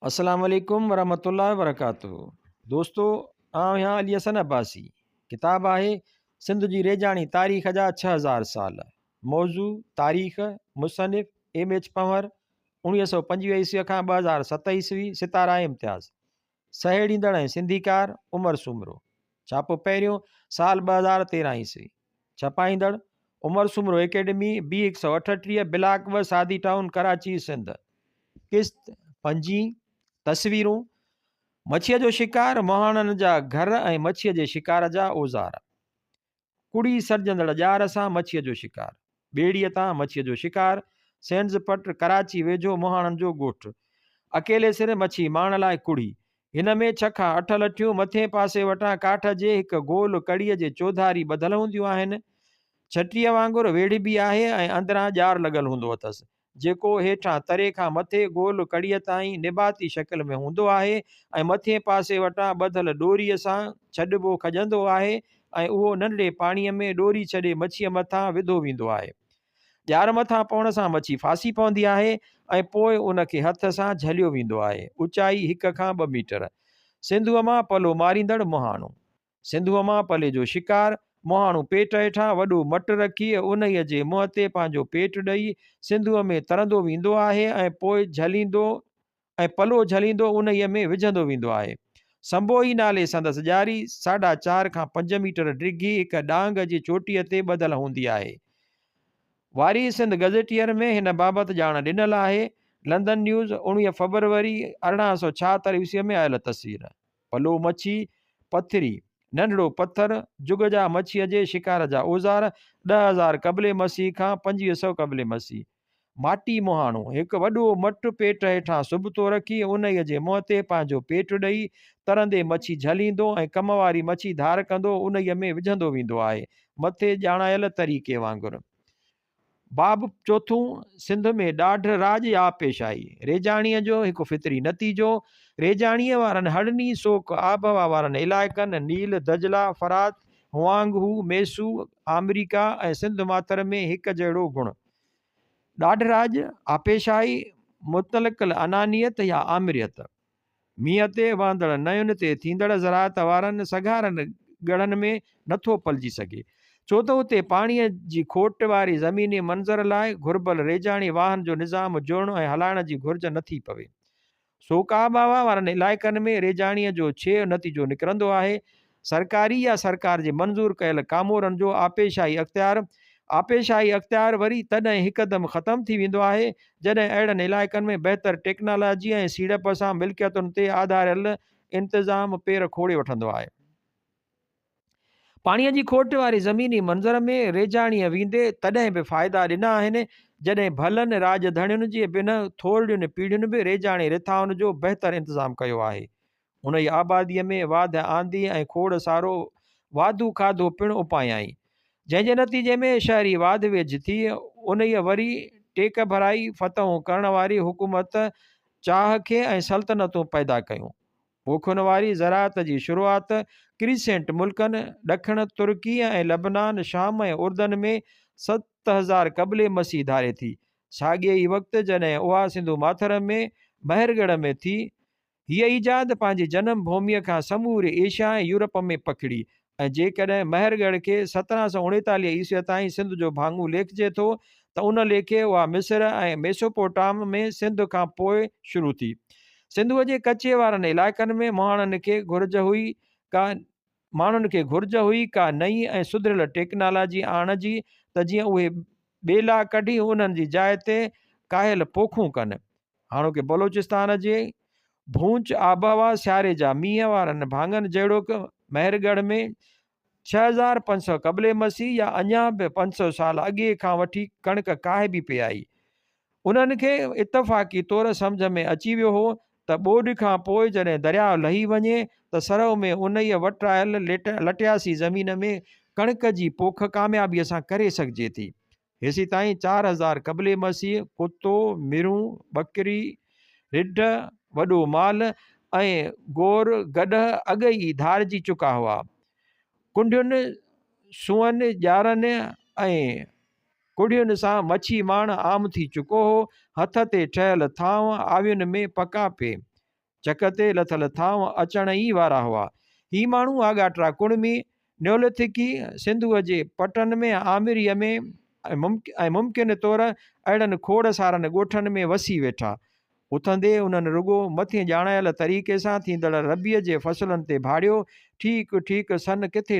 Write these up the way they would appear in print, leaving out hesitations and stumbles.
अस्सलाम वालेकुम वरहमतुल्लाहि वबरकातुहू। दोस्तों, यहाँ अली हसन अब्बासी। किताब आहे सिंध जी रेजाणी तारीख़ जा 6000 साल। मौज़ू तारीख़ मुसनिफ़ एम एच पंवर 1925 ईस्वी खां 2007 ईस्वी। सितारा इम्तियाज़। सहेड़ींदड़ ऐं सिंधीकार उमर सुमरो। छापो पहिरियों साल 2013 ईस्वी। छपाईंदड़ उमर सुमरो एकेडमी बी 138 ब्लाक 2 सादी टाउन कराची सिंध। किस्त 5। तस्वीरूं मच्छीअ जो शिकार मोहाणनि जा घर ऐं मच्छीअ जे शिकार जा औज़ार। कुड़ी सर्जंदड़ ॼार सां मच्छीअ जो शिकार। ॿेड़ीअ तां मच्छीअ जो शिकार। सेंड्स पट कराची वेझो मोहाणनि जो ॻोठु। अकेले सिर मच्छी मारण लाइ कुड़ी। हिन में 6 खां 8 लठियूं मथे पासे वटां काठ जे हिकु गोल कड़ीअ जे चौधारी ॿधल हूंदियूं आहिनि। छटीअ वांगुरु वेड़ी बि आहे ऐं अंदरां ॼार लॻल हूंदो अथसि, जेको हेठां तरे खां मथे गोल कड़ीअ ताईं निबाती शकिल में हूंदो आहे ऐं मथे पासे वटां ॿधल ॾोरीअ सां छॾिबो खॼंदो आहे ऐं उहो नंढड़े पाणीअ में ॾोरी छॾे मच्छीअ मथां विधो वेंदो आहे। ॼार मथां पवण सां मच्छी फासी पवंदी आहे ऐं पोइ उनखे हथ सां झलियो वेंदो आहे। ऊचाई 1 खां 2 मीटर। सिंधूअ मां पलो मारींदड़ मोहाणो। सिंधूअ मां पले जो शिकार। मोहाणो पेट हेठां वॾो मटु रखी उन्हीअ जे मुंहं ते पंहिंजो पेट ॾेई सिंधूअ में तरंदो वेंदो आहे ऐं पोइ झलींदो ऐं पलो झलींदो उन्हीअ में विझंदो वेंदो आहे। संबोई नाले संदसि ॼारी 4.5 खां 5 मीटर डिघी हिकु डांग जी चोटीअ ते ॿधल हूंदी आहे। वारी सिंध गज़ेटियर में हिन बाबति ॼाण ॾिनल आहे। लंदन न्यूज़ 19 फरवरी 1876 ईस्वीअ में आयल तस्वीर। पलो मच्छी पथरी नंढड़ो पत्थर जुग जा मच्छीअ जे शिकार जा औज़ार 10,000 कबले मसीह खां 2500 कबले मसीह। माटी मोहाणो हिकु वॾो मटु पेट हेठां सुबतो रखी उन्हीअ जे मुंहं ते पंहिंजो पेट ॾेई तरंदे मच्छी झलींदो ऐं कम वारी मच्छी धार कंदो उन्हीअ में विझंदो वेंदो आहे, मथे ॼाणायल तरीक़े वांगुरु। बाब चौथों सिंध में ॾाढ राज या पेशाई। रेजाणीअ जो हिकु फितरी नतीजो। रेजाणीअ वारनि हड़नी सोक आबहवा वारनि इलाइक़नि नील दजला फरात हुआंगहू मेसू अमरीका ऐं सिंध माथर में हिकु जहिड़ो गुण। ॾाढ राज आपेशाई मुतलकल अनानियत या आमिरियत। मींहं ते वहंदड़ नयुनि ते थींदड़ ज़राअत वारनि सघारनि ॻड़नि में नथो पलिजी सघे, छो त उते पाणीअ जी खोट वारी ज़मीनी मंज़र लाइ घुर्बल रेजाणी वाहन जो निज़ाम जोड़णो ऐं हलाइण जी घुर्ज नथी पवे। सोकाबावा वारनि इलाइक़नि में रेजाणीअ जो 6 नतीजो निकिरंदो आहे। सरकारी या सरकार जे मंज़ूर कयल कामोरनि जो आपेशाई अख़्तियार वरी तॾहिं हिकदमि ख़तमु थी वेंदो आहे जॾहिं अहिड़नि इलाइक़नि में बहितर टेक्नोलॉजी ऐं सीड़प सां मिल्कियतुनि ते आधारियल इंतिज़ाम पेर खोड़े वठंदो आहे। पाणीअ जी खोट वारी ज़मीनी मंज़र में रेजाणीअ वेंदे तॾहिं बि फ़ाइदा ॾिना आहिनि जॾहिं भलनि राजधणियुनि जे बिन थोरड़ियुनि पीढ़ियुनि बि रेजाणी रिथाउनि जो बहितर इंतिज़ाम कयो आहे। उन ई आबादीअ में वाध आंदी ऐं खोड़ सारो वाधू खाधो पिणु उपायाई, जंहिंजे नतीजे में शहरी वाध वेझ थी उन ई वरी टेक भराई फतहूं करण वारी हुकूमत चाह खे ऐं सल्तनतूं पैदा कयूं। पोखुनि वारी ज़राअत जी शुरूआत क्रीसेंट मुल्कनि ॾखण तुर्की ऐं लबनान शाम ऐं उर्दन में 7000 कबले मसीह धारे थी। साॻिए ई वक़्तु जॾहिं उहा सिंधु माथर में महरगढ़ में थी। हीअ ईजाद पंहिंजी जनम भूमीअ खां समूरे एशिया ऐं यूरोप में पखिड़ी ऐं जेकॾहिं महरगढ़ खे 1739 ईस्वीअ ताईं सिंध जो भाङो लेखिजे थो त उन लेखे उहा मिस्र ऐं मेसोपोटाम में सिंध खां पोइ शुरू थी। सिंधूअ जे कचे वारनि इलाइक़नि में माण्हुनि खे घुर्ज हुई का नई ऐं सुधरियल टेक्नोलॉजी आणण जी त जीअं उहे ॿेला कढी उन्हनि जी जाइ ते कायल पोखूं कनि। हाणोके बलोचिस्तान जे भूंच आबहवा सियारे जा मींहं वारनि भाङनि जहिड़ोक महरगढ़ में 6500 कबले मसीह या अञा बि 500 साल अॻे खां वठी कणिक काहे बि पे आई। उन्हनि खे इतफ़ाक़ी तौरु सम्झ में अची वियो हो त ॿोॾि खां पोइ जॾहिं दरियाउ लही वञे त सरव में उन ई वटायल लटियासी ज़मीन में कणिक जी पोख कामयाबीअ सां करे सघिजे थी। हेसि ताईं 4000 कबले मसीह कुतो मिरूं बकरी रिढ वॾो माल ऐं गोर गॾ अॻ ई धारजी चुका हुआ। कुंडियुनि सूअनि ॼारनि ऐं कुड़ियुनि सां मच्छी माण आम थी चुको हो। हथ ते ठहियल थांव आवियुनि में पका पे। चक ते लथल थांव अचण ई वारा हुआ। ही माण्हू आगाट्रा कुणमी न्योलिथिकी सिंधुअ जे पटन में आमिरीअ में मुमकिन तौरु अहिड़नि खोड़ सारनि ॻोठनि में वसी वेठा। उथंदे उन्हनि रुगो मथे ॼाणायल तरीक़े सां थींदड़ रबीअ जे फसलनि ते भाड़ियो। ठीकु ठीकु सन किथे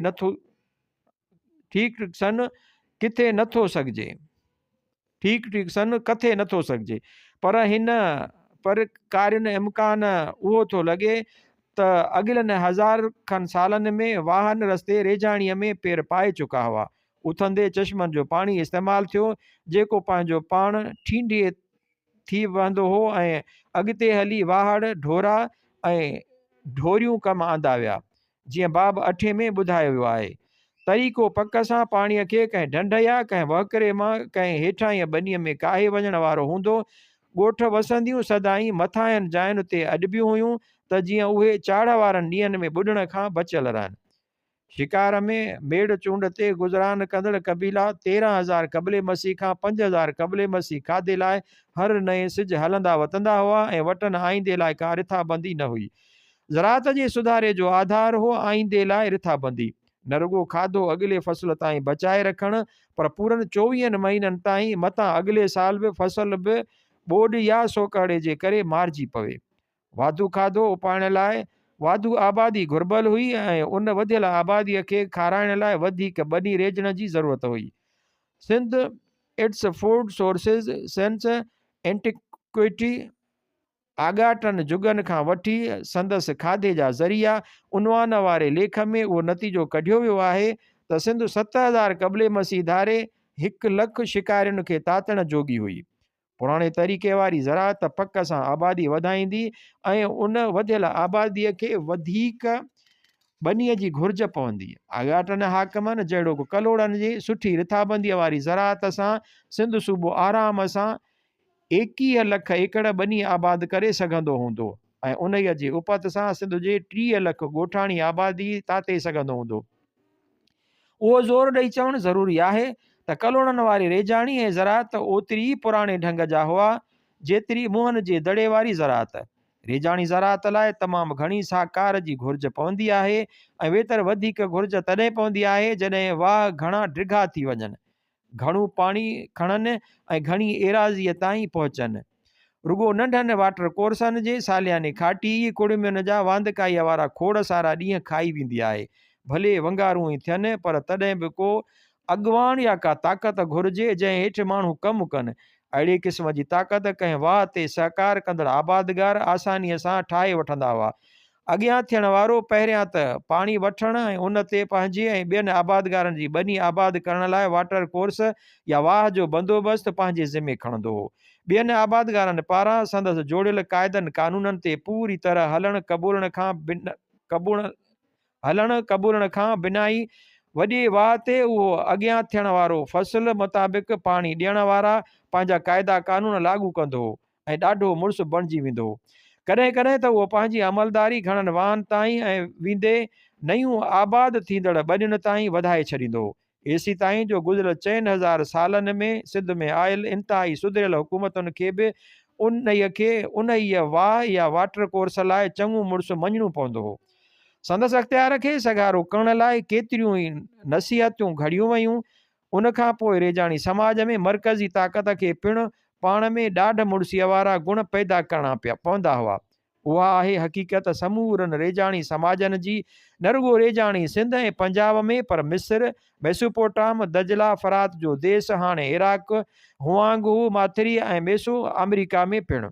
नथो सघिजे, ठीकु ठीकु सन किथे नथो सघिजे, पर कार्यन इम्कान उहो थो लॻे त अॻिलनि 1000 खनि सालनि में वाहन रस्ते रेजाणीअ में पेर पाए चुका हुआ। उथंदे चश्मनि जो पाणी इस्तेमालु थियो जेको पंहिंजो पाण ठींडीअ थी वहंदो हो ऐं अॻिते हली वाहड़ ढोरा ऐं ढोरियूं कमु आंदा विया। जीअं बाब 8 में ॿुधायो वियो आहे। तरीक़ो पक सां पाणीअ खे कंहिं ढंढ या कंहिं वहकरे मां कंहिं हेठां या बनीअ में काहे वञण वारो हूंदो। ॻोठ वसंदियूं सदाईं मथांयनि जायुनि ते अॾिबियूं हुयूं त जीअं उहे चाढ़ वारनि ॾींहंनि में ॿुॾण खां बचियल रहनि। शिकार में मेड़ चूंड ते गुज़रान कंदड़ कबीला 13,000 क़बले मसीह खां 5,000 क़बले मसीह खाधे लाइ हर नए सिज हलंदा वतंदा हुआ ऐं वटन आईंदे लाइ का रिथाबंदी न हुई। ज़राअत जे सुधारे जो आधार हो आईंदे लाइ रिथाबंदी। न रुगो खाधो अॻिले फसल ताईं बचाए रखणु पर पूरनि 24 महीननि ताईं मतां अॻिले साल बि फसल बि ॿोॾ या सोकड़े जे करे मारिजी पवे। वाधू खाधो उपाइण लाइ वाधू आबादी घुर्बल हुई ऐं उन वधियल आबादीअ खे खाराइण लाइ वधीक ॿनी रेजण जी ज़रूरत हुई। Sindh its food sources since antiquity आगाटनि जुगनि खां वठी संदसि खाधे जा ज़रिया उनवान वारे लेख में उहो नतीजो कढियो वियो आहे त सिंध 7,000 क़बले मसीह धारे 1 लख शिकारियुनि खे तातण जोगी हुई। पुराणे तरीक़े वारी ज़राअत पक सां आबादी वधाईंदी ऐं उन वधियल आबादीअ खे वधीक बनीअ जी घुर्ज पवंदी। आगाटनि हाकमनि जहिड़ो कलोड़नि जी सुठी रिथाबंदीअ वारी ज़राअत सां सिंध सूबो आराम सां 21 लख एकड़ बनी आबाद करे सघंदो हूंदो ऐं उन्हीअ जी उपत सां सिंध जे 30 लख ॻोठाणी आबादी ताते सघंदो हूंदो। उहो ज़ोर ॾेई चवणु ज़रूरी आहे त कलोड़नि वारी रेजाणी ऐं ज़राअत ओतिरी ई पुराणे ढंग जा हुआ जेतिरी मुंहनि जे दड़े वारी ज़राअत। रेजाणी ज़राअत लाइ तमामु घणी साकार जी घुर्ज पवंदी आहे ऐं वेतर वधीक घुर्ज तॾहिं पवंदी आहे जॾहिं वाह घणा डिघा थी वञनि, घणो पाणी खणनि ऐं घणी एराज़ीअ ताईं पहुचनि। रुगो नंढनि वाटर कोर्सनि जे सालियाने खाटी कुड़मियुनि जा वांदकाईअ वारा खोड़ सारा ॾींहं खाई वेंदी आहे। भले वंगारूं ई थियनि पर तॾहिं बि को अॻवान या का ताक़त घुरिजे जंहिं हेठि माण्हू कमु कनि। अहिड़े क़िस्म जी ताक़त कंहिं वाह ते सहकार कंदड़ आबादगार आसानीअ सां ठाहे वठंदा हुआ। अॻियां थियण वारो पहिरियां त पाणी वठण ऐं उन ते पंहिंजे ऐं ॿियनि आबादगारनि जी बनी आबाद करण लाइ वाटर कोर्स या वाह जो बंदोबस्तु पंहिंजे ज़िमे खणंदो हो। ॿियनि आबादगारनि पारां संदसि जोड़ियल क़ाइदनि कानूननि ते पूरी तरह हलण क़बूलण खां बिनाई वॾे वाह ते उहो अॻियां थियण वारो फसल मुताबिक़ पाणी ॾियण वारा पंहिंजा क़ाइदा कानून लागू कंदो हो ऐं ॾाढो मुड़ुसु बणिजी वेंदो हो। कॾहिं कॾहिं त उहो पंहिंजी अमलदारी घणनि वाहन ताईं ऐं वेंदे नयूं आबाद थींदड़ ॿनियुनि ताईं वधाए छॾींदो हो। एसी ताईं जो गुज़िरियल 4,000 सालनि में सिंध में आयल इंतिहाई सुधरियल हुकूमतुनि खे बि उन्हीअ वाह या वाटर कोर्स लाइ चङो मुड़ुसु मञणो पवंदो हो। संदसि अख़्तियार खे सगारो करण लाइ केतिरियूं ई नसीहतूं घड़ियूं वयूं। उनखां पोइ रेजाणी समाज में मर्कज़ी ताक़त खे पिणु पाण में ॾाढ मुड़ुसीअ वारा गुण पैदा करणा पवंदा हुआ। उहा आहे हक़ीक़त समूरनि रेजाणी समाजनि जी। न रुगो रेजाणी सिंध ऐं पंजाब में पर मिस्र, मेसोपोटाम, दजला, फरात जो देश, हाणे इराक, हुआंगू, माथिरी ऐं मेसो अमेरिका में पिणु।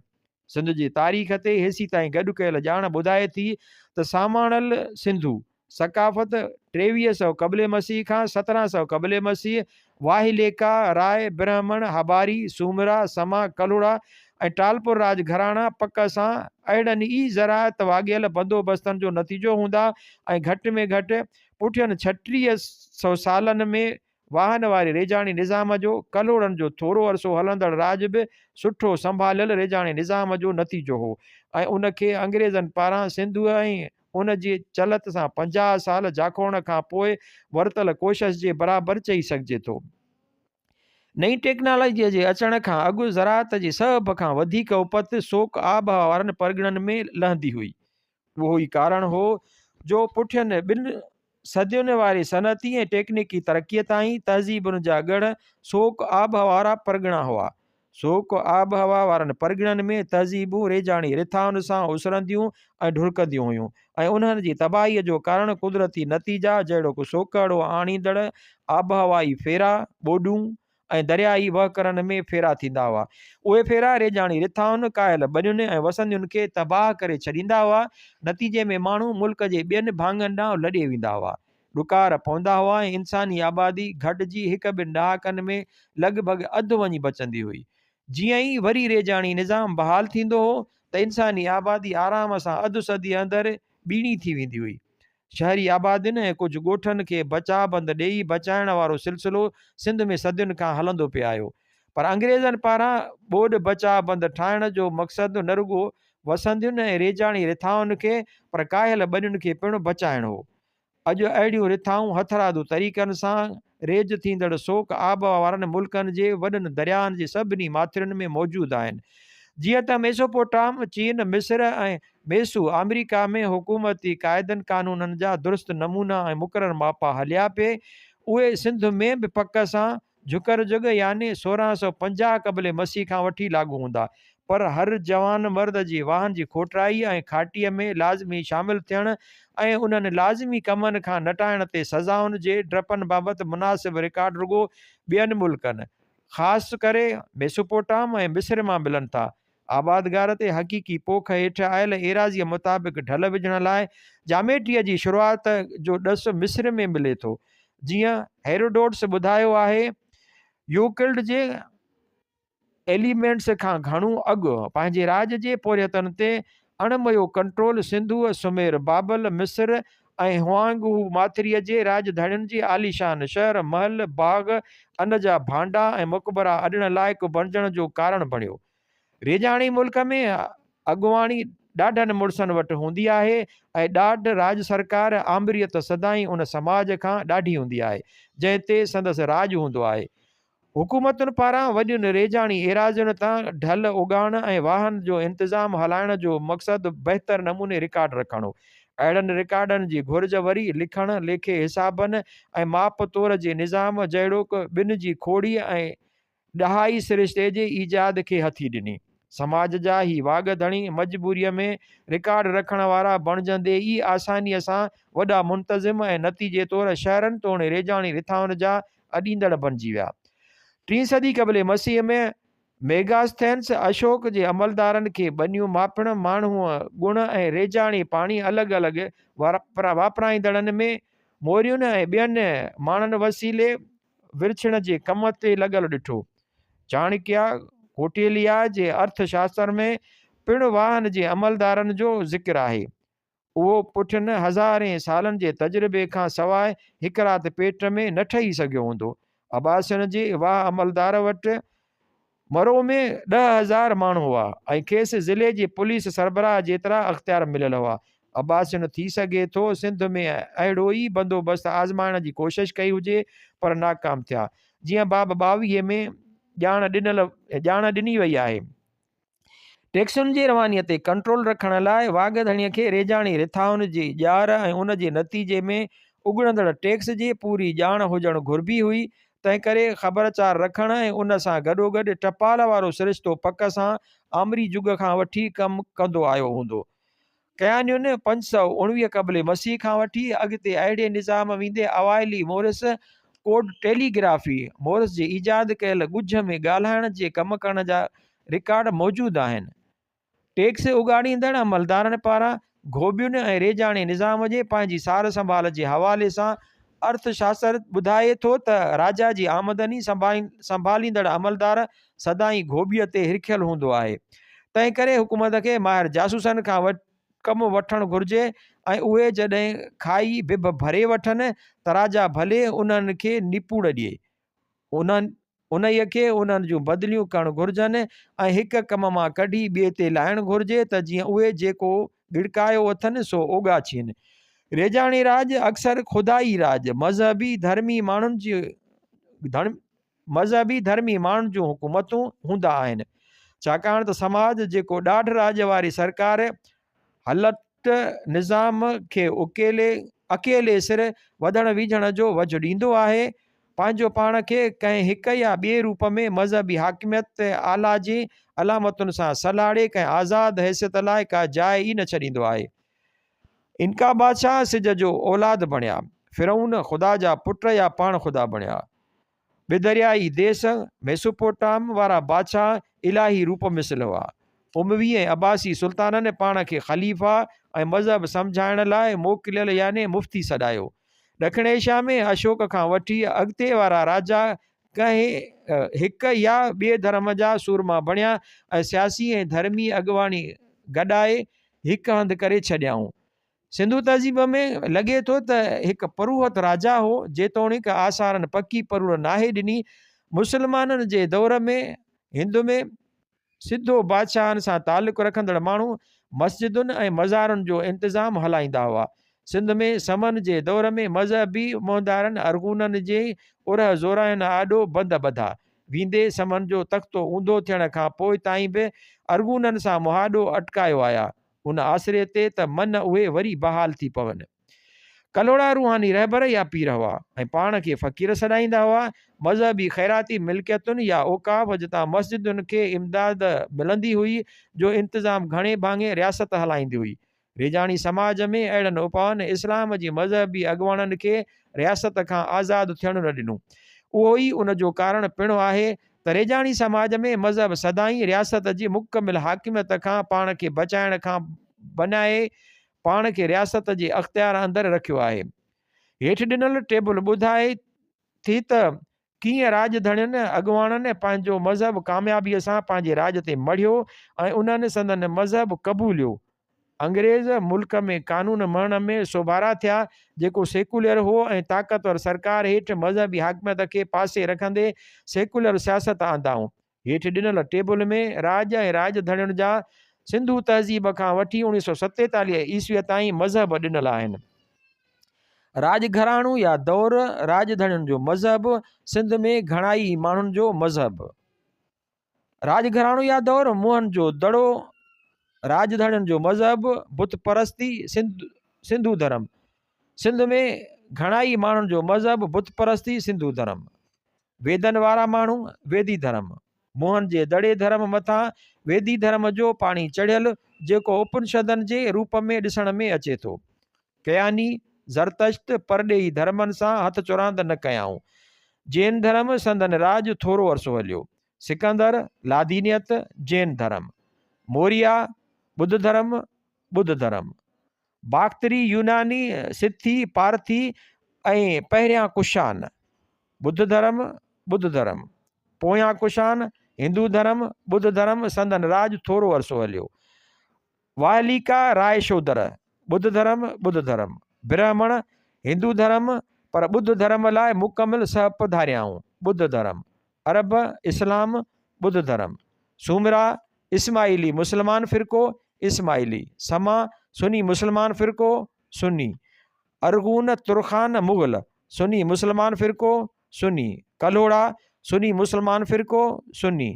सिंध जी तारीख़ ते हेसी ताईं गॾु कयल ॼाण ॿुधाए थी त सामाणल सिंधू सकाफ़त 2300 क़बले मसीह खां 1700 क़बले मसीह वाहिलेका, राय, ब्राह्मण, हबारी, सूमरा, समा, कलोड़ा ऐं टालपुर राज घराना पक सां अहिड़नि ई ज़राअत वाॻियल बंदोबस्तनि जो नतीजो हूंदा ऐं घटि में घटि पुठियनि 3600 सालनि में वाहन वारे रेजाणी निज़ाम जो कलोड़नि जो थोरो अरसो हलंदड़ राज बि सुठो संभालियल रेजाणी निज़ाम जो नतीजो हो ऐं उनखे अंग्रेज़नि पारां सिंधु ऐं उन जे चलत सां 50 साल झाकोण खां पोइ वरितल कोशिश जे बराबरि चई सघिजे थो। नई टेक्नोलॉजीअ जे अचण खां अॻु ज़राअत जी सभ खां वधीक उपत सोक आबहवा वारनि परगि॒णनि में लहंदी हुई। उहो ई कारण हो जो पुठियनि 2 सदियुनि वारी सनअती ऐं टेक्निकी तरक़ीअ ताईं तहज़ीबुनि जा गढ़ सोक आबहवा वारा परगि॒णा हुआ। सोक आबहवा वारनि परगि॒णनि में तहज़ीबूं रेजाणी रिथाउनि सां उसरंदियूं ऐं ढुरकंदियूं हुयूं ऐं उन्हनि जी तबाहीअ जो कारण कुदरती नतीजा जहिड़ोकि सोकड़ो आणींदड़ आबहवाई फेरा, ॿोॾूं ऐं दरियाई वहकरनि में फेरा थींदा हुआ। उहे फेरा रेजाणी रिथाउनि, कायल ॿनियुनि ऐं वसंदियुनि खे तबाह करे छॾींदा हुआ। नतीजे में माण्हू मुल्क जे ॿियनि भाङनि ॾांहुं लॾे वेंदा हुआ, ॾुकार पवंदा हुआ ऐं इंसानी आबादी घटिजी 1-2 ॾहाकनि में लॻभॻि अधु वञी बचंदी हुई। जीअं ई वरी रेजाणी निज़ाम बहाल थींदो हो त इंसानी आबादी आराम सां अधु सदीअ अंदरि ॿीणी थी वेंदी हुई। शहरी आबादियुनि ऐं कुझु ॻोठनि खे बचाबंद ॾेई बचाइण वारो सिलसिलो सिंध में सदियुनि खां हलंदो पियो आयो। पर अंग्रेज़नि पारां ॿोॾ बचाबंद ठाहिण जो मक़सदु न रुॻो वसंदियुनि ऐं रेजाणी रिथाउनि खे पर कायल ॿनियुनि खे पिणु बचाइणो हो। अॼु अहिड़ियूं रिथाऊं हथरादू तरीक़नि सां रेज थींदड़ सोक आबहवा वारनि मुल्कनि जे वॾनि दरियाहनि जे सभिनी माथिरियुनि में मौजूदु आहिनि। जीअं त मेसोपोटाम, चीन, मिस्र ऐं मेसू अमेरिका में हुकूमती क़ाइदनि कानूननि जा दुरुस्त नमूना ऐं मुक़रर मापा हलिया पे, उहे सिंध में बि पक सां झुकर जुग यानी 1650 क़बल मसीह खां वठी लागू हूंदा। पर हर जवान मर्द जी वाहन जी खोटराई ऐं खाटीअ में लाज़मी शामिल थियण ऐं उन्हनि लाज़मी कमनि खां नटाइण ते सज़ाउनि जे डपनि बाबति मुनासिब रिकॉर्ड रुॻो ॿियनि मुल्कनि, ख़ासि करे मेसोपोटाम ऐं मिस्र मां मिलनि था। आबादगार ते हक़ीक़ी पोख हेठि आयल एराज़ीअ मुताबिक़ ढल विझण लाइ जामेट्रीअ जी शुरूआत जो ॾस मिस्र में मिले थो। जीअं हेरोडोट्स ॿुधायो आहे, यूक्लिड जे एलिमेंट्स खां घणो अॻु पंहिंजे राज जे पोरियतनि ते अणमयो कंट्रोल सिंधु, सुमेर, बाबल, मिस्र ऐं हुआंगू माथिरीअ जे राजधानियुनि जी आलीशान शहर, महल, बाग, अन जा भांडा ऐं मक़बरा अॾण लाइक़ु बणिजण जो कारण बणियो। रेजाणी मुल्क में अॻुवाणी ॾाढनि मुड़ुसनि वटि हूंदी आहे ऐं ॾाढ राज सरकार आमरीअत सदाई उन समाज खां ॾाढी हूंदी आहे जंहिं ते संदसि राज हूंदो आहे। हुकूमतुनि पारां वॾियुनि रेजाणी एराज़ियुनि तां ढल उगाइण ऐं वाहन जो इंतिज़ाम हलाइण जो मक़सदु बहितर नमूने रिकॉर्ड रखणो। अहिड़नि रिकॉर्डनि जी घुर्ज वरी लिखण, लेखे हिसाबनि ऐं माप तोर जे निज़ाम जहिड़ोकि ॿिनि जी खोड़ी ऐं ॾहाई सिरिश्ते जे ईजाद खे हथी ॾिनी। समाज जा ही वाग धणी मजबूरीअ में रिकॉर्ड रखण वारा बणिजंदे ई आसानीअ सां वॾा मुंतज़िम ऐं नतीजे तौरु शहरनि तोड़े रेजाणी रिथाउनि जा अॾींदड़ बणिजी विया। 3 सदी क़बल मसीह में मेगास्थेन्स अशोक जे अमलदारनि खे ॿनियूं मापण, माण्हूअ गुण ऐं रेजाणी पाणी अलॻि अलॻि वापराईंदड़नि में मोरियुनि ऐं ॿियनि माण्हुनि वसीले विरछण जे कम ते लॻल ॾिठो। चाणक्य कोटिलिया जे अर्थशास्त्र में पिणु वाहन जे अमलदारनि जो ज़िक्र आहे। उहो पुठियनि हज़ारे सालनि जे तजुर्बे खां सवाइ हिकु राति पेट में न ठही सघियो हूंदो। अब्बासियुनि जे वाह अमलदार वटि मरो में 10,000 माण्हू हुआ ऐं खेसि ज़िले जे पुलिस सरबराह जेतिरा अख़्तियार मिलियल हुआ। अब्बासियुनि थी सघे थो सिंध में अहिड़ो ई बंदोबस्तु आज़माइण जी कोशिशि कई हुजे पर नाकाम थिया। जीअं बाब 22 में ॼाण ॾिनी वई आहे। टैक्सुनि जी रवानीअ ते कंट्रोल रखण लाइ वागधणीअ खे रेजाणी रिथाउनि जी ॼार ऐं उन जे नतीजे में उगड़ंदड़ टैक्स जी पूरी ॼाण हुजणु घुरिबी हुई। तंहिं करे ख़बरचार रखण ऐं उन सां गॾोगॾु टपाल वारो सिरिश्तो पक सां आमरी जुग खां वठी कमु कंदो आयो हूंदो। कयानियुनि 519 क़बल मसीह खां वठी अॻिते अहिड़े निज़ाम वेंदे अवाइली मोरिस कोड टेलीग्राफी मोरिस जे ईजाद कयल ॻुझ में ॻाल्हाइण जे कम करण जा रिकॉर्ड मौजूदु आहिनि। टैक्स उगाड़ींदड़ अमलदारनि पारां घोबियुनि ऐं रेजाणी निज़ाम जे पंहिंजी सार संभाल जे हवाले सां अर्थशास्त्र ॿुधाए थो त राजा जी आमदनी संभालींदड़ अमलदार सदाई घोबीअ ते हिरखियल हूंदो आहे। तंहिं करे हुकूमत खे माहिर जासूसनि खां कमु वठणु घुरिजे ऐं उहे जॾहिं खाई बिब भरे वठनि त राजा भले उन्हनि खे निपूड़ ॾिए, उन्हीअ खे उन्हनि जूं बदिलियूं करणु घुरिजनि ऐं हिकु कम मां कढी ॿिए ते लाहिणु घुरिजे त जीअं उहे जेको गिड़कायो अथनि सो ओगा थियनि। रेजाणी राज अक्सर खुदाई राज, मज़हबी धर्मी माण्हुनि जी मज़हबी धर्मी माण्हुनि जूं हुकूमतूं हूंदा आहिनि, छाकाणि त समाज जेको ॾाढ राज वारी सरकार हालत निज़ाम खे अकेले सिर वधण विझण जो वझ ॾींदो आहे, पंहिंजो पाण खे कंहिं हिक या ॿिए रूप में मज़हबी हाकिमियत आला जी अलामतुनि सां सलाड़े कंहिं आज़ाद हैसियत लाइ का जाइ ई न छॾींदो आहे। इनका बादशाह सिज जो औलाद बणिया, फिरौन ख़ुदा जा पुट या पाण ख़ुदा बणिया। बिदरियाई देश मेसोपोटाम वारा बादशाह इलाही रूप मिसल हुआ। उमवी ऐं अब्बासी सुल्ताननि पाण खे ख़लीफ़ा ऐं मज़हब सम्झाइण लाइ मोकिलियल यानी मुफ़्ती सॾायो। ॾखिण एशिया में अशोक खां वठी अॻिते वारा राजा कंहिं हिक या ॿिए धर्म जा सूरमा बणिया ऐं सियासी ऐं धर्मी अॻुवाणी गॾाए हिकु हंधि करे छॾियाऊं। सिंधु तहज़ीब में लॻे थो त हिकु परुहत राजा हो, जेतोणीकि आसारनि पकी परूर नाहे ॾिनी। मुस्लमाननि जे दौर में हिंद में सिधो बादशाहनि सां तालुक़ु रखंदड़ माण्हू मस्जिदुनि ऐं मज़ारुनि जो इंतिज़ाम हलाईंदा हुआ। सिंध में समन जे दौर में मज़हबी मोहदारनि अरगूननि जे उरह ज़ोराइनि आॾो बंद ॿधा। वींदे समन जो तख़्तो ऊंधो थियण खां पोइ ताईं बि अरगूननि सां मुहाॾो अटकायो आया, उन आसिरे ते त मन उहे वरी बहाल थी पवनि। कलोड़ा रूहानी रहबर या पीर हुआ ऐं पाण खे फ़क़ीर सॾाईंदा हुआ। मज़हबी ख़ैराती मिल्कियतुनि या औकाफ़ जितां मस्जिदुनि खे इमदाद मिलंदी हुई जो इंतिज़ाम घणे भाङे रियासत हलाईंदी हुई। रेजाणी समाज में अहिड़नि उपाउनि इस्लाम जी मज़हबी अॻुवाणनि खे रियासत खां आज़ादु थियणु न ॾिनो। उहो ई उन जो कारण पिणु आहे त रेजाणी समाज में मज़हब सदाईं रियासत जी मुकमिल हाकिमियत खां पाण खे बचाइण खां बनाए पाण खे रियासत जे अख़्तियार अंदरि रखियो आहे। हेठि ॾिनल टेबल ॿुधाए थी त कीअं राजधणियुनि अॻुवाणनि पंहिंजो मज़हब कामयाबीअ सां पंहिंजे राज ते मढ़ियो ऐं उन्हनि संदन मज़हब क़बूलियो। अंग्रेज़ मुल्क में कानून मरण में सोभारा थिया, जेको सेकुलर हो ऐं ताक़तवर सरकार हेठि मज़हबी हाकिमियत खे पासे रखंदे सेकुलर सियासत आंदाऊं। हेठि ॾिनल टेबल में राज ऐं राजधणियुनि जा सिंधु तहज़ीब खां वठी 1947 ईस्वीअ ताईं मज़हब ॾिनल आहिनि। राजघराणो या दौर राजधणियुनि जो मज़हब, सिंध में घणाई माण्हुनि जो मज़हब। राजघराणो या दौर मुहन जो दड़ो, राजधणियुनि जो मज़हब बुत परस्ती, सिंधु धर्म। सिंध में घणाई माण्हुनि जो मज़हब बुत परस्ती, सिंधु धर्म। वेदनि वारा माण्हू वेदी धर्म। मुहन जे दड़े धर्म मथां वेदी धर्म जो पाणी चढ़ियल, जेको उपनिषदनि जे रूप में ॾिसण में अचे थो। कयानी ज़रतश्त परॾेही धर्मनि सां हथ चुरांद न कयाऊं। जैन धर्म संदन राज थोरो अरसो हलियो। सिकंदर लादीनियत जैन धर्म। मौर्या बुद्ध धर्म, बुद्ध धर्म। बाख्तरी यूनानी सिथी पारथी ऐं पहिरियां कुशान बुद्ध धर्म, बुद्ध धर्म। पोयां कुशान हिंदू धर्म, बुद्ध धर्म संदन राज थोरो अरसो हलियो। वाहलिका रायशोदर बुद्ध धर्म, बुद्ध धर्म। ब्राह्मण हिंदू धर्म पर बुद्ध धर्म लाइ मुकमिल सहप धारियाऊं, बुद्ध धर्म। अरब इस्लाम, बुद्ध धर्म। सुमरा इस्माइली मुसलमान फ़िरक़ो, इस्माइली। समा सुन्नी मुसलमान फ़िरक़ो, सुन्नी। अरगून तुरखान मुग़ल सुन्नी मुसलमान फ़िरक़ो, सुन्नी। कलोड़ा सुन्नी मुसलमान फ़िरक़ो, सुन्नी।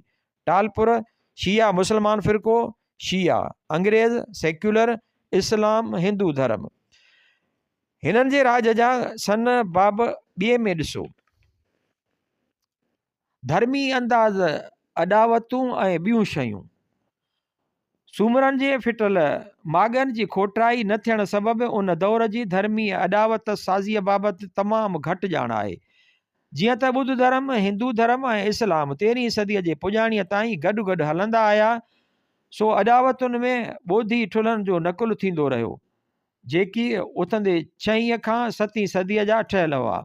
टालपुर शिया मुसलमान फ़िरक़ो, शिया। अंग्रेज़ सेक्युलर, इस्लाम हिंदू धर्म। हिननि जे राज जा सन बाब ॿिए में ॾिसो। धर्मी अंदाज़ अॾावतूं ऐं ॿियूं शयूं। सूमरनि जे फिटल माॻनि जी खोटाई न थियण सबबि उन दौर जी धर्मी अॾावत साज़ीअ बाबति तमामु घटि ॼाण आहे। जीअं त बुद्ध धर्म, हिंदू धर्म ऐं इस्लाम 13वीं सदीअ जे पुॼाणीअ ताईं गॾु गॾु हलंदा आया, सो अॾावतुनि में ॿोधी ठुलनि जो नकुलु थींदो रहियो, जेकी उथंदे 6वीं खां 7वीं सदीअ जा ठहियल हुआ।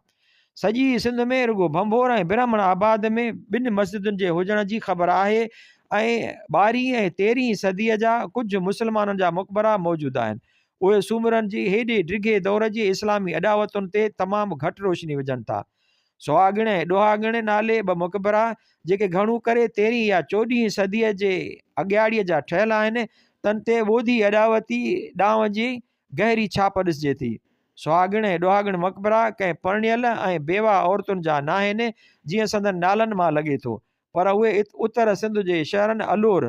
सॼी सिंध में रुगो भंभोर ऐं ब्राह्मण आबाद में 2 मस्जिदुनि जे हुजण जी ख़बर आहे ऐं 12वीं ऐं 13वीं सदीअ जा कुझु मुस्लमाननि जा मक़बरा मौजूदु आहिनि। उहे सूमरनि जी हेॾे डिघे दौर जी इस्लामी अॾावतुनि ते तमामु घटि रोशनी विझनि था। सुहागिण ऐं ॾोहागिण नाले 2 मक़बरा, जेके घणो करे 13वीं या 14वीं सदीअ जे अॻियाड़ीअ जा ठहियल आहिनि, तन ते ॿोधी अॾावती ॾांव जी गहरी छाप ॾिसिजे थी। सुहागण ऐं ॾुहागण मक़बरा कंहिं परिणियल ऐं बेवा औरतुनि जा न आहिनि जीअं संदनि नालनि मां लॻे थो, पर उहे उत्तर सिंध जे शहरनि अलूर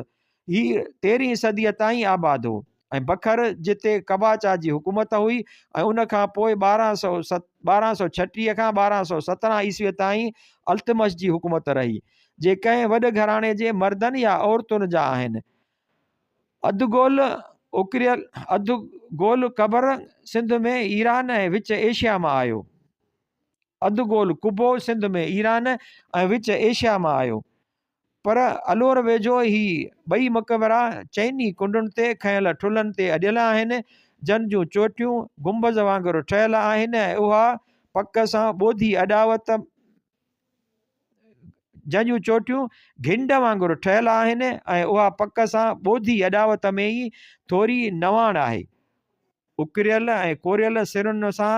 ही 13हीं सदीअ ताईं आबाद हो, ऐं बखर जिते कबाचा जी हुकूमत हुई, ऐं उन खां पोइ 1236 खां 1217 ईस्वीअ ताईं अल्तमश जी हुकूमत रही, जे कंहिं वॾे घराणे जे मर्दनि या औरतुनि जा आहिनि। अधु गोल कबर सिंध में ईरान ऐं विच एशिया मां आयो। अधु गोल कुबो सिंध में ईरान ऐं विच एशिया मां आयो, पर अलूर वेझो ही ॿई मक़बरा चइनी कुंडुनि ते खयल ठुलनि ते अॼियल आहिनि, जन जूं चोटियूं गुंबज़ वांगुरु ठहियल आहिनि, ऐं उहा पक सां ॿोधी अॾावत जंहिंजूं चोटियूं घिंड वांगुरु ठहियल आहिनि, ऐं उहा पक सां ॿोधी अॾावत में ई थोरी नवाण आहे। उकिरियल ऐं कोरियल सिरुनि सां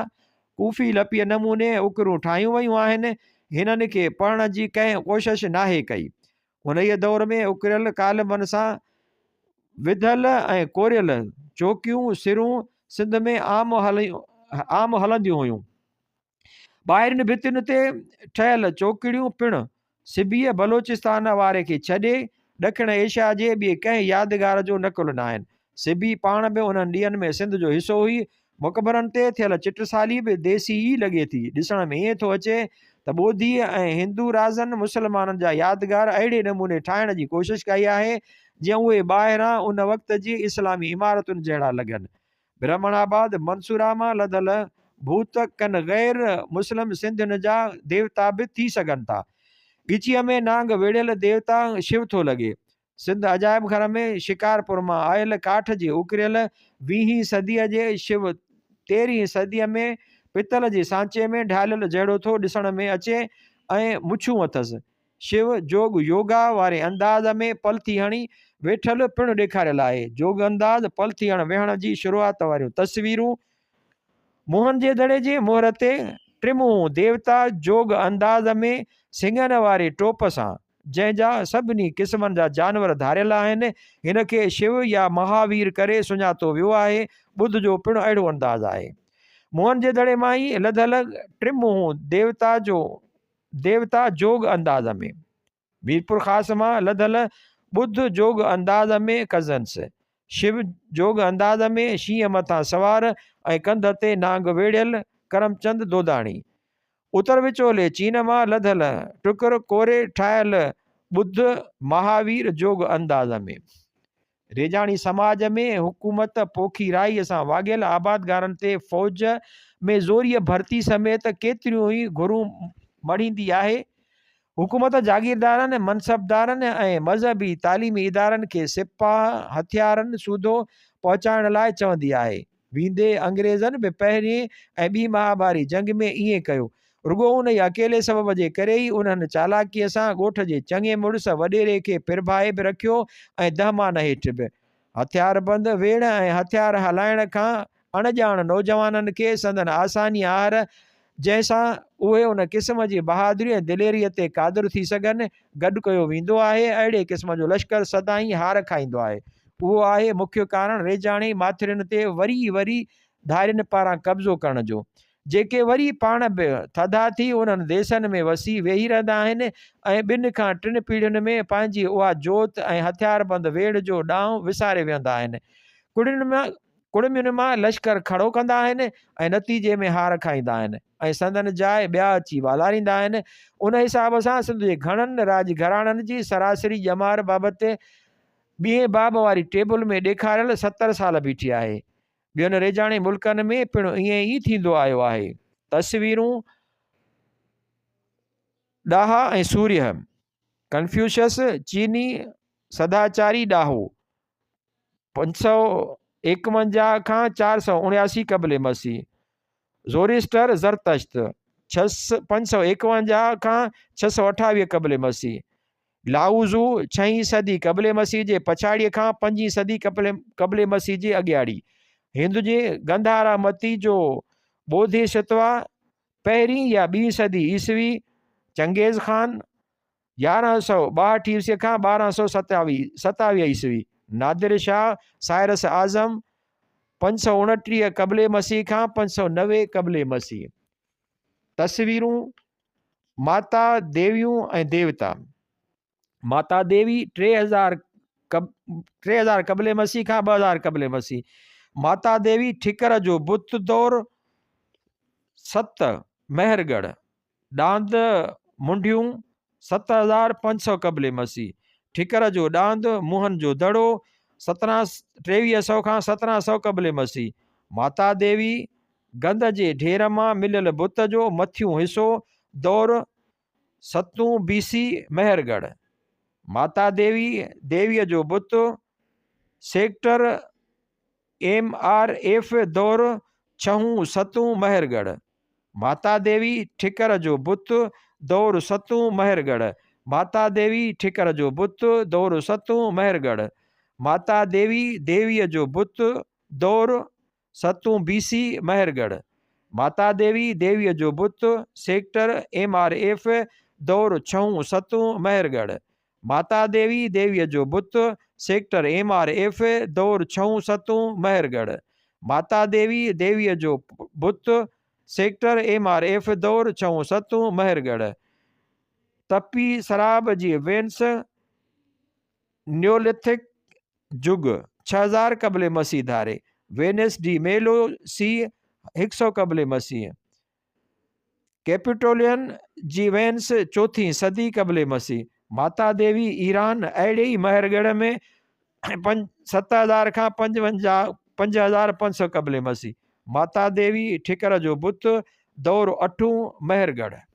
कूफी लपीअ नमूने उकरूं ठाहियूं वयूं आहिनि, हिननि खे पढ़ण जी कंहिं कोशिश नाहे कई। हुन ई दौर में उकिरियल कालमनि सां विधल ऐं कोरियल चौकियूं सिरूं सिंध में आम हलंदियूं हुयूं। ॿाहिरिनि भितियुनि ते ठहियल चौकड़ियूं पिणु सिबीअ बलोचिस्तान वारे खे छॾे ॾखिण एशिया जे ॿिए कंहिं यादगार जो नकुल न आहिनि। सिबी पाण बि उन्हनि ॾींहंनि में सिंध जो हिसो हुई। मक़बरनि ते थियल चिटसाली बि देसी ई लॻे थी। ॾिसण में ईअं थो अचे त ॿोधी ऐं हिंदू राज़नि मुस्लमाननि जा यादगार अहिड़े नमूने ठाहिण जी कोशिशि कई आहे जीअं उहे ॿाहिरां उन वक़्त जी इस्लामी इमारतुनि जहिड़ा लॻनि। ब्रह्मणाबाद मंसूरा मां लधल भूत कन गैर मुस्लिम सिंधियुनि जा देवता बि थी सघनि था। ॻिचीअ में नांग वेड़ियल देवता शिव थो लॻे। सिंध अजायब घर में शिकारपुर मां आयल काठ जे उकिरियल 20हीं सदीअ जे शिव 13हीं सदीअ में पितल जे सांचे में ढालियल जहिड़ो थो ॾिसण में अचे, ऐं मुछूं अथसि। शिव जोग योगा वारे अंदाज़ में पलथी हणी वेठल पिणु ॾेखारियल आहे। जोग अंदाज़ पलथी हण वेहण जी शुरूआत वारियूं तस्वीरूं मोहन जे दड़े जे मोहर ते टिमूं देवता जोग अंदाज़ में सिंगनि वारे टोप सां, जंहिंजा सभिनी क़िस्मनि जा जानवर धारियल आहिनि, हिन खे शिव या महावीर करे सुञातो वियो आहे। ॿुध जो पिणु अहिड़ो अंदाज़ आहे। मोहन जे दड़े मां ई लधल टिमूं देवता जोग अंदाज़ में। मीरपुर ख़ास मां लधल ॿुध जोग अंदाज़ में कज़न्स। शिव जोग अंदाज़ में शींहं मथां सवार ऐं कंध ते नांग वेड़ियल करमचंद दोदाणी। उत्तर विचोले चीन मां लधल टुकर कोरे ठाहियल ॿुध महावीर जोग अंदाज़ में। रेजाणी समाज में हुकूमत पोखी राईअ सां वाॻियल आबादगारनि ते फ़ौज में ज़ोरीअ भर्ती समेत केतिरियूं ई घुरूं मढ़ींदी आहे। हुकूमत जागीरदारनि, मनसबदारनि ऐं मज़हबी तालीमी इदारनि खे सिपाह हथियारनि सूदो पहुचाइण लाइ चवंदी आहे। वींदे अंग्रेज़नि बि पहिरीं ऐं ॿी महाभारी जंग में ईअं कयो। रुगो उन ई अकेले सबब जे करे ई उन्हनि चालाकीअ सां ॻोठ जे चङे मुड़ुस वॾेरे खे पिरभाए बि रखियो ऐं दहमान हेठि बि। हथियारबंद वेड़ ऐं हथियार हलाइण खां अणॼाण नौजवाननि खे संदन आसानी आहार, जंहिंसां उहे उन क़िस्म जी बहादुरी ऐं दिलेरीअ ते क़ादिर थी सघनि, गॾु कयो वेंदो आहे। अहिड़े क़िस्म जो लश्कर सदाईं हार खाईंदो आहे। उहो आहे मुख्य कारण रेजाणी माथिरियुनि ते वरी धारियुनि पारां कब्ज़ो करण जो, जेके वरी पाण बि थधा थी उन्हनि देशनि में वसी वेही रहंदा आहिनि ऐं 2 खां 3 पीढ़ियुनि में पंहिंजी उहा जोत ऐं हथियारबंद वेड़ जो ॾांहुं विसारे वेंदा आहिनि। कुड़मियुनि मां लश्कर खड़ो कंदा आहिनि ऐं नतीजे में हार खाईंदा आहिनि ऐं संदन जाइ ॿिया अची वालारींदा आहिनि। उन हिसाब सां सिंध जे घणनि राज घराणनि जी सरासरी ॼमार बाबति ॿिए बाब वारी टेबल में ॾेखारियल 70 साल बीठी आहे। ॿियनि रेजाणी मुल्कनि में पिणु ईअं ई थींदो आयो आहे। तस्वीरूं ॾाहा ऐं सूर्य। कन्फ्यूशस चीनी सदाचारी ॾाहो 551 खां 479 क़बल मसीह। ज़ोरिस्टर ज़रतश्त 551 खां 628 क़बल मसीह। लाउज़ू 6हीं सदी क़बल मसीह जे पछाड़ीअ खां 5हीं सदी क़बल मसीह जी अॻियाड़ी। हिंद जे गंधारा मती जो बोधिसत्वा 1हीं या 2हीं सदी ईस्वी। चंगेज़ ख़ान 1162 ईस्वी खां 1227 ईस्वी। नादिर शाह, साइरस आज़म 529 क़ब्ले मसीह खां 590 क़ब्ले मसीह। तस्वीरूं माता देवियूं ऐं देवता। माता देवी 3000 क़ब्ले मसीह खां 2000 क़ब्ले मसीह। माता देवी ठिकर जो बुत दौर 7 मेहरगढ़। डांद मुंडियूं 7500 क़ब्ले मसीह। ठिकर जो डांद मुहन जो दड़ो 2300 खां 1700 क़ब्ले मसीह। माता देवी गंध जे ढेर मां मिलियल बुत जो मथियूं हिसो दौर 7 BC मेहरगढ़। माता देवी देवीअ जो बुत सेक्टर MRF दौर 6-7 मेहरगढ़। माता देवी ठिकर जो बुत दौर 7 मेहरगढ़। माता देवी ठिकर जो बुत दौर 7 मेहरगढ़। माता देवी देवीअ जो बुत दौर 7 BC मेहरगढ़। माता देवी देवीअ जो बुत सेक्टर MRF दौर 6-7 मेहरगढ़। माता देवी देवीअ जो बुत सेक्टर MRF दौर 6-7 मेहरगढ़। माता देवी देवीअ जो बुत सेक्टर MRF दौर 6-7 मेहरगढ़। तपी सराब जी वेंस न्योलिथिक जुग 6000 क़ब्ले मसीह धारे। वेनिस डी मेलो सी 100 क़ब्ले मसीह। कैपिटोलियन जी वेंस 4हीं सदी क़ब्ले मसीह। माता देवी ईरान अहिड़े ई मेहरगढ़ में 7000 खां 5500 क़ब्ले मसीह। माता देवी ठिकर जो बुत दौर 8 मेहरगढ़।